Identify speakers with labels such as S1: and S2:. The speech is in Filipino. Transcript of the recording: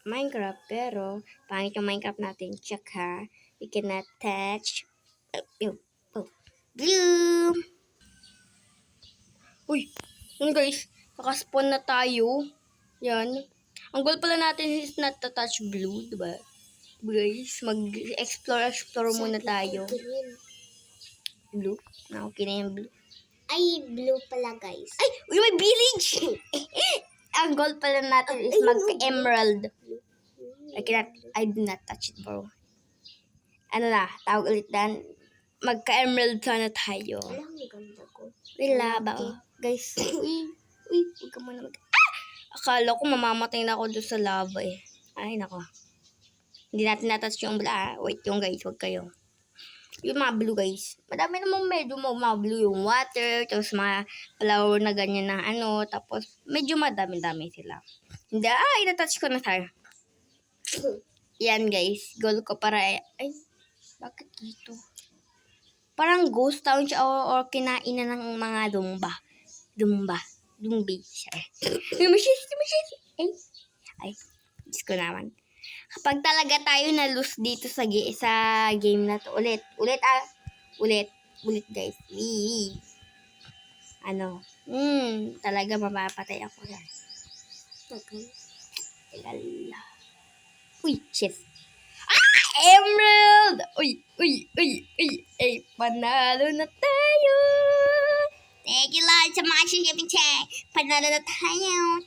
S1: Minecraft, pero pangit yung Minecraft natin. Tsaka, we cannot touch. Bloom! Uy, guys, nakaspawn na tayo. Yan. Ang goal pala natin is not to touch blue, diba? Guys, mag-explore muna tayo. Blue? Okay na yung blue.
S2: Ay, blue pala, guys.
S1: Ay! Uy, may village! Ang goal pala natin is magka-emerald. I do not touch it, bro. Ano na, tawag ulit dan. Magka-emerald sana tayo.
S2: Alam mo, ganda ko.
S1: Wala ba? Guys, uy, huwag ka muna Akala ko mamamatay na ako doon sa lava eh. Ay, nako. Hindi natin natouch yung blue. Wait yung guys, huwag kayo. Yung mga blue guys. Madami namang medyo mga blue yung water. Tapos mga flower na ganyan na ano. Tapos medyo madami-dami sila. Hindi, inatouch ko na tayo. Yan guys. Goal ko para ay, bakit dito? Parang ghost town siya or kinain na ng mga dumba. Dumbi. Lumisis. Ay, Diyos ko naman. Kapag talaga tayo na-lose dito sa game na to, ulit guys. Talaga mapapatay ako yan. Tagal. Uy, shit. Emerald! Uy. Panalo na tayo! Thank you, Lord, sa mga sisipin check. Panalo na tayo.